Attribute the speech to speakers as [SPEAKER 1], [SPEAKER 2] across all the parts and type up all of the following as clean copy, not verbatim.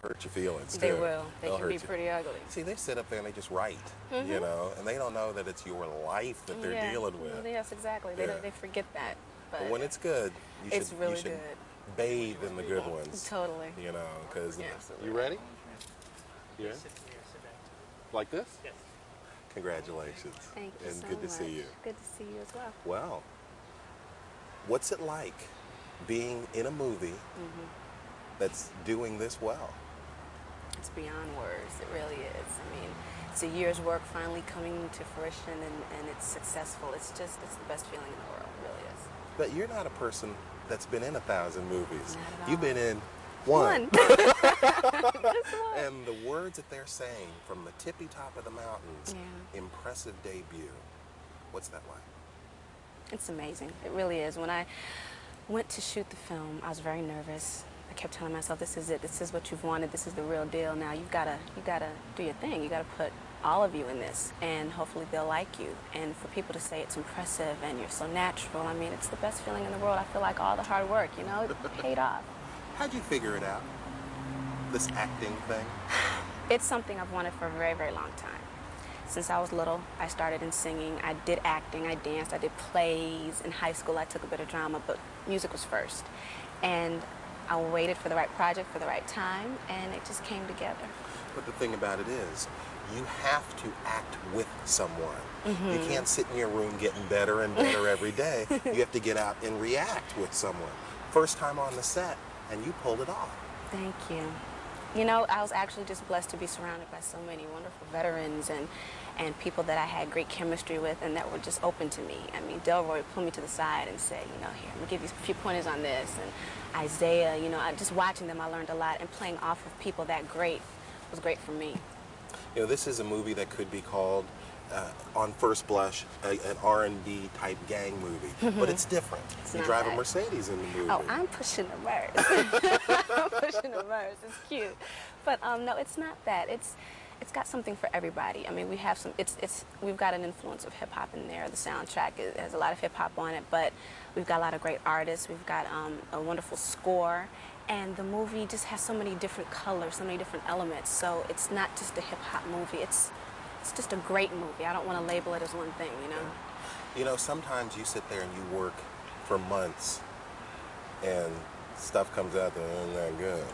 [SPEAKER 1] hurt your feelings, too.
[SPEAKER 2] They will. They
[SPEAKER 1] They'll
[SPEAKER 2] can be
[SPEAKER 1] hurt you.
[SPEAKER 2] pretty ugly.
[SPEAKER 1] See, they sit up there and they just write, you know, and they don't know that it's your life that they're dealing with.
[SPEAKER 2] Yes, exactly. They forget that.
[SPEAKER 1] But when it's good, you should
[SPEAKER 2] good.
[SPEAKER 1] Bathe in the good ones.
[SPEAKER 2] Totally.
[SPEAKER 1] You know, because you ready? Yeah. Like this?
[SPEAKER 3] Yes.
[SPEAKER 1] Congratulations.
[SPEAKER 2] Thank you
[SPEAKER 1] and
[SPEAKER 2] so
[SPEAKER 1] good to
[SPEAKER 2] much.
[SPEAKER 1] see you.
[SPEAKER 2] Good to see you as well.
[SPEAKER 1] Well, what's it like being in a movie that's doing this well?
[SPEAKER 2] It's beyond words. It really is. I mean, it's a year's work finally coming to fruition, and it's successful. It's the best feeling in the world. It really is.
[SPEAKER 1] But you're not a person that's been in 1,000 movies.
[SPEAKER 2] Not at all.
[SPEAKER 1] You've been in one. And the words that they're saying from the tippy top of the mountains, impressive debut. What's that like?
[SPEAKER 2] It's amazing. It really is. When I went to shoot the film, I was very nervous. I kept telling myself, this is it. This is what you've wanted. This is the real deal. Now you gotta do your thing. You gotta put all of you in this, and hopefully they'll like you. And for people to say it's impressive and you're so natural, I mean, it's the best feeling in the world. I feel like all the hard work, you know, it paid off.
[SPEAKER 1] How'd you figure it out? This acting thing?
[SPEAKER 2] It's something I've wanted for a very, very long time. Since I was little, I started in singing. I did acting, I danced, I did plays. In high school, I took a bit of drama, but music was first. And I waited for the right project, for the right time, and it just came together.
[SPEAKER 1] But the thing about it is, you have to act with someone. You can't sit in your room getting better and better every day. You have to get out and react with someone. First time on the set, and you pulled it off.
[SPEAKER 2] Thank you. You know, I was actually just blessed to be surrounded by so many wonderful veterans and people that I had great chemistry with and that were just open to me. I mean, Delroy pulled me to the side and said, you know, here, I'm going to give you a few pointers on this. And Isaiah, you know, just watching them, I learned a lot. And playing off of people that great was great for me.
[SPEAKER 1] You know, this is a movie that could be called, on first blush, an R&B type gang movie. But it's different. You drive a Mercedes in the movie.
[SPEAKER 2] Oh, I'm pushing the Merz. I'm pushing the Merz. It's cute. But no, it's not that. It's got something for everybody. I mean, we have some, we've got an influence of hip-hop in there. The soundtrack has a lot of hip-hop on it, but we've got a lot of great artists. We've got a wonderful score. And the movie just has so many different colors, so many different elements. So it's not just a hip-hop movie. It's just a great movie. I don't want to label it as one thing, you know?
[SPEAKER 1] You know, sometimes you sit there and you work for months and stuff comes out that isn't that good.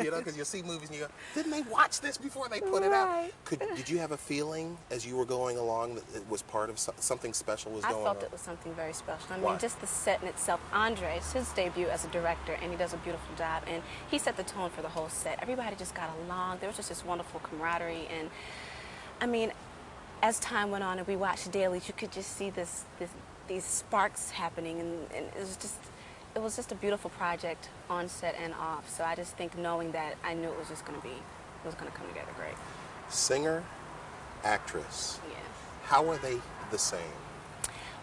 [SPEAKER 1] You know, because you'll see movies and you go, didn't they watch this before they put it out? Did you have a feeling as you were going along that it was part of something special was going on?
[SPEAKER 2] I felt it was something very special. I mean, just the set in itself. Andre, it's his debut as a director, and he does a beautiful job. And he set the tone for the whole set. Everybody just got along. There was just this wonderful camaraderie. And, I mean, as time went on and we watched dailies, you could just see these sparks happening. And it was just a beautiful project on set and off. So I just think knowing that, I knew it was just going to come together great.
[SPEAKER 1] Singer, actress.
[SPEAKER 2] Yeah.
[SPEAKER 1] How are they the same?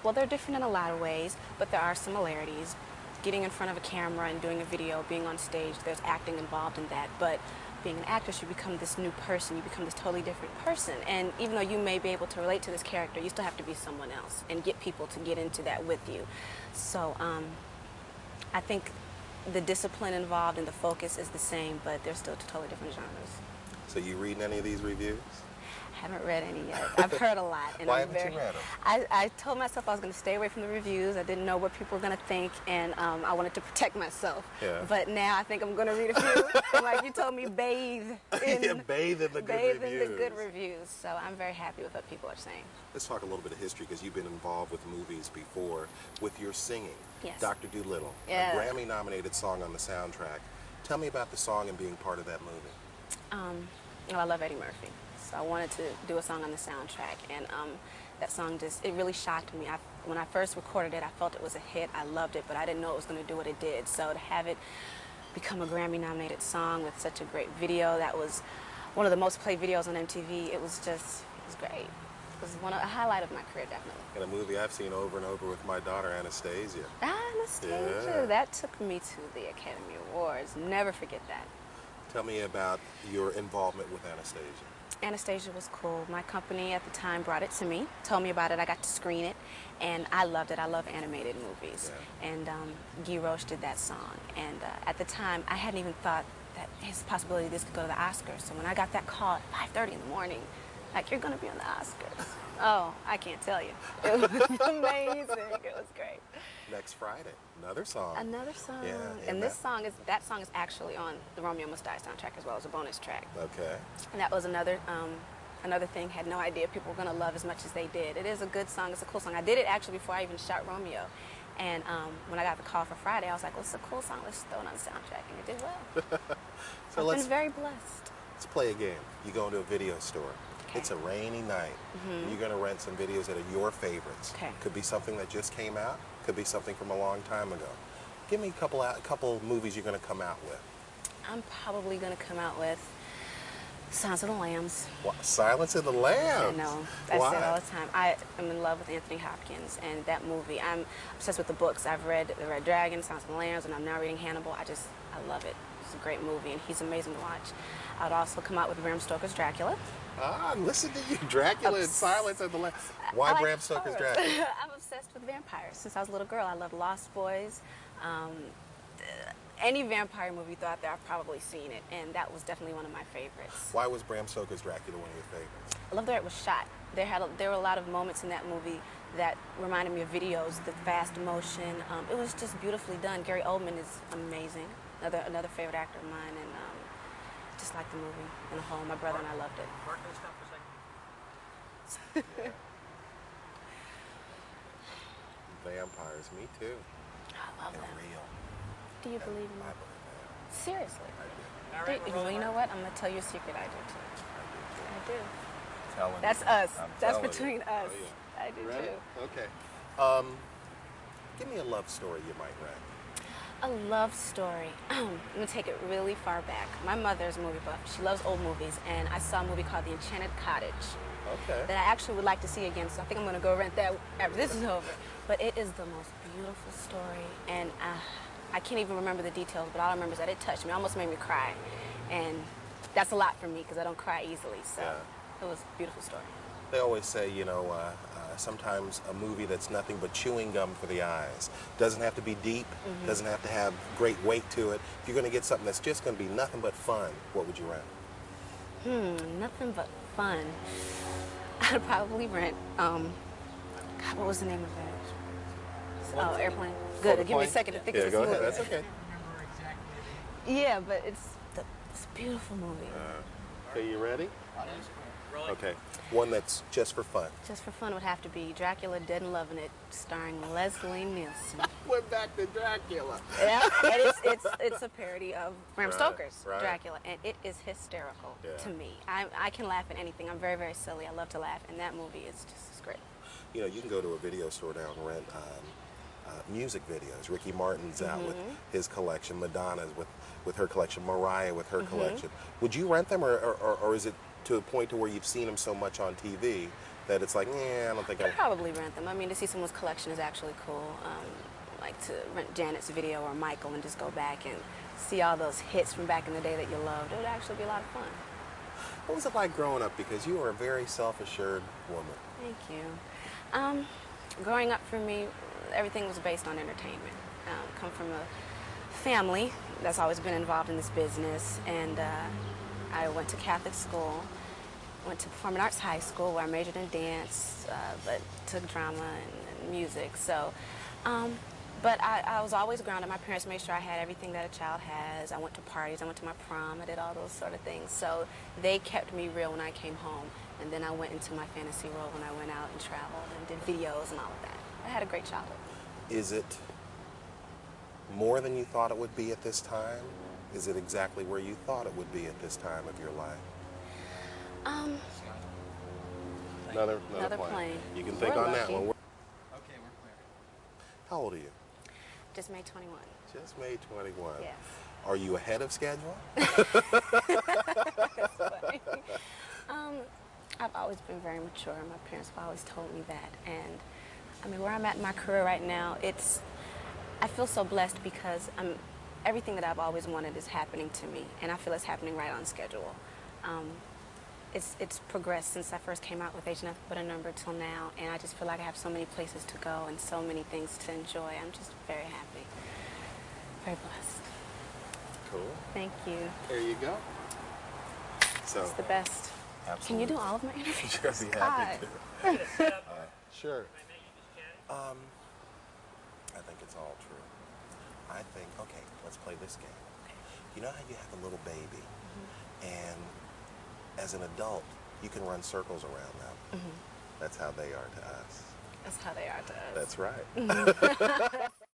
[SPEAKER 2] Well, they're different in a lot of ways, but there are similarities. Getting in front of a camera and doing a video, being on stage, there's acting involved in that. But being an actress, you become this new person. You become this totally different person. And even though you may be able to relate to this character, you still have to be someone else and get people to get into that with you. So, I think the discipline involved and the focus is the same, but they're still totally different genres.
[SPEAKER 1] So you reading any of these reviews?
[SPEAKER 2] I haven't read any yet. I've heard a lot. And
[SPEAKER 1] Why haven't you read them?
[SPEAKER 2] I told myself I was going to stay away from the reviews. I didn't know what people were going to think, and I wanted to protect myself. Yeah. But now I think I'm going to read a few. And like you told me, bathe in,
[SPEAKER 1] bathe in the good reviews.
[SPEAKER 2] So I'm very happy with what people are saying.
[SPEAKER 1] Let's talk a little bit of history, because you've been involved with movies before with your singing.
[SPEAKER 2] Yes.
[SPEAKER 1] Dr. Dolittle, a Grammy-nominated song on the soundtrack. Tell me about the song and being part of that movie.
[SPEAKER 2] Well, I love Eddie Murphy. So I wanted to do a song on the soundtrack, and that song it really shocked me. When I first recorded it, I felt it was a hit. I loved it, but I didn't know it was going to do what it did. So to have it become a Grammy-nominated song with such a great video, that was one of the most played videos on MTV. It was great. It was a highlight of my career, definitely.
[SPEAKER 1] And a movie I've seen over and over with my daughter, Anastasia.
[SPEAKER 2] Anastasia. Yeah. That took me to the Academy Awards. Never forget that.
[SPEAKER 1] Tell me about your involvement with Anastasia.
[SPEAKER 2] Anastasia was cool. My company at the time brought it to me, told me about it. I got to screen it, and I loved it. I love animated movies.
[SPEAKER 1] Yeah.
[SPEAKER 2] And Guy Roche did that song. And at the time, I hadn't even thought that there's a possibility this could go to the Oscars. So when I got that call at 5:30 in the morning, like, you're going to be on the Oscars. Oh, I can't tell you. It was amazing. It was great.
[SPEAKER 1] Next Friday, another song.
[SPEAKER 2] Another song.
[SPEAKER 1] Yeah,
[SPEAKER 2] and that song is actually on the Romeo Must Die soundtrack as well as a bonus track.
[SPEAKER 1] Okay.
[SPEAKER 2] And that was another thing. Had no idea people were going to love as much as they did. It is a good song. It's a cool song. I did it actually before I even shot Romeo. And when I got the call for Friday, I was like, well, it's a cool song. Let's throw it on the soundtrack. And it did well.
[SPEAKER 1] So
[SPEAKER 2] I've been very blessed.
[SPEAKER 1] Let's play a game. You go into a video store.
[SPEAKER 2] Okay.
[SPEAKER 1] It's a rainy night. You're going to rent some videos that are your favorites.
[SPEAKER 2] Okay.
[SPEAKER 1] Could be something that just came out. Could be something from a long time ago. Give me a couple movies you're going to come out with.
[SPEAKER 2] I'm probably going to come out with Silence of the Lambs.
[SPEAKER 1] What? Silence of the Lambs?
[SPEAKER 2] I know. I
[SPEAKER 1] Why?
[SPEAKER 2] say it all the time. I am in love with Anthony Hopkins and that movie. I'm obsessed with the books. I've read The Red Dragon, Silence of the Lambs, and I'm now reading Hannibal. I love it. It's a great movie, and he's amazing to watch. I'd also come out with Bram Stoker's Dracula.
[SPEAKER 1] Ah, listen to you. Dracula and Silence of the Lambs. Why
[SPEAKER 2] like
[SPEAKER 1] Bram Stoker's
[SPEAKER 2] horror.
[SPEAKER 1] Dracula?
[SPEAKER 2] I'm obsessed with vampires. Since I was a little girl, I loved Lost Boys. Any vampire movie you throw out there, I've probably seen it, and that was definitely one of my favorites.
[SPEAKER 1] Why was Bram Stoker's Dracula one of your favorites?
[SPEAKER 2] I love the way it was shot. There were a lot of moments in that movie that reminded me of videos, the fast motion. It was just beautifully done. Gary Oldman is amazing, another favorite actor of mine, and just like the movie in a whole. My brother and I loved it.
[SPEAKER 1] Vampires, me too.
[SPEAKER 2] I love
[SPEAKER 1] They're
[SPEAKER 2] them.
[SPEAKER 1] real.
[SPEAKER 2] Do you believe in
[SPEAKER 1] I
[SPEAKER 2] that?
[SPEAKER 1] believe that.
[SPEAKER 2] Seriously?
[SPEAKER 1] I do.
[SPEAKER 2] Well, you know what? I'm going to tell you a secret. I do too. I do.
[SPEAKER 1] Telling
[SPEAKER 2] That's
[SPEAKER 1] you.
[SPEAKER 2] us.
[SPEAKER 1] I'm
[SPEAKER 2] That's
[SPEAKER 1] telling
[SPEAKER 2] between
[SPEAKER 1] you.
[SPEAKER 2] us.
[SPEAKER 1] Oh, yeah.
[SPEAKER 2] I do
[SPEAKER 1] Ready?
[SPEAKER 2] too.
[SPEAKER 1] Okay. Give me a love story you might rent.
[SPEAKER 2] A love story. I'm going to take it really far back. My mother's a movie buff. She loves old movies, and I saw a movie called The Enchanted Cottage
[SPEAKER 1] Okay.
[SPEAKER 2] that I actually would like to see again, so I think I'm going to go rent that after this is over. But it is the most beautiful story, and I can't even remember the details, but all I remember is that it touched me. It almost made me cry, and that's a lot for me because I don't cry easily, so
[SPEAKER 1] Yeah.
[SPEAKER 2] it was a beautiful story.
[SPEAKER 1] They always say, sometimes a movie that's nothing but chewing gum for the eyes. Doesn't have to be deep, doesn't have to have great weight to it. If you're going to get something that's just going to be nothing but fun, what would you rent?
[SPEAKER 2] Nothing but fun. I'd probably rent, God, what was the name of that? Oh, Airplane. Good, give me a second to think of
[SPEAKER 1] Yeah,
[SPEAKER 2] this
[SPEAKER 1] go
[SPEAKER 2] movie.
[SPEAKER 1] ahead. That's okay.
[SPEAKER 2] Yeah, but it's a beautiful movie.
[SPEAKER 1] Okay, you ready? Okay. One that's just for fun.
[SPEAKER 2] Just for fun would have to be Dracula Dead and Loving It, starring Leslie Nielsen.
[SPEAKER 1] Went back to Dracula.
[SPEAKER 2] Yeah, and it's a parody of Bram
[SPEAKER 1] Right,
[SPEAKER 2] Stoker's
[SPEAKER 1] right.
[SPEAKER 2] Dracula, and it is hysterical
[SPEAKER 1] Yeah.
[SPEAKER 2] to me. I can laugh at anything. I'm very, very silly. I love to laugh, and that movie is just great.
[SPEAKER 1] You know, you can go to a video store now and rent music videos. Ricky Martin's out with his collection. Madonna's with her collection. Mariah with her collection. Would you rent them, or is it to a point to where you've seen them so much on TV that it's like, I don't think
[SPEAKER 2] I'd probably rent them. I mean, to see someone's collection is actually cool. Like to rent Janet's video or Michael and just go back and see all those hits from back in the day that you loved. It would actually be a lot of fun.
[SPEAKER 1] What was it like growing up? Because you were a very self-assured woman.
[SPEAKER 2] Thank you. Growing up for me, everything was based on entertainment. Come from a family that's always been involved in this business, and I went to Catholic school, went to Performing Arts High School where I majored in dance, but took drama and music. So, but I was always grounded. My parents made sure I had everything that a child has. I went to parties, I went to my prom, I did all those sort of things. So they kept me real when I came home. And then I went into my fantasy world when I went out and traveled and did videos and all of that. I had a great childhood.
[SPEAKER 1] Is it more than you thought it would be at this time? Is it exactly where you thought it would be at this time of your life? Another plane. You can think
[SPEAKER 2] We're
[SPEAKER 1] on that
[SPEAKER 2] lucky.
[SPEAKER 1] one.
[SPEAKER 3] Okay, we're clear.
[SPEAKER 1] How old are you?
[SPEAKER 2] Just made 21.
[SPEAKER 1] Just made 21.
[SPEAKER 2] Yes.
[SPEAKER 1] Are you ahead of schedule?
[SPEAKER 2] Funny. I've always been very mature. My parents have always told me that. And I mean, where I'm at in my career right now, I feel so blessed because everything that I've always wanted is happening to me, and I feel it's happening right on schedule. it's progressed since I first came out with Age Nothing But a Number till now, and I just feel like I have so many places to go and so many things to enjoy. I'm just very happy, very blessed.
[SPEAKER 1] Cool.
[SPEAKER 2] Thank you.
[SPEAKER 1] There you go. So
[SPEAKER 2] It's the best.
[SPEAKER 1] absolutely.
[SPEAKER 2] Can you do all of my interviews?
[SPEAKER 1] I'd be happy to. Sure. I think it's all true. I think, okay, let's play this game. You know how you have a little baby, and as an adult, you can run circles around them. That's how they are to us.
[SPEAKER 2] That's how they are to us.
[SPEAKER 1] That's right.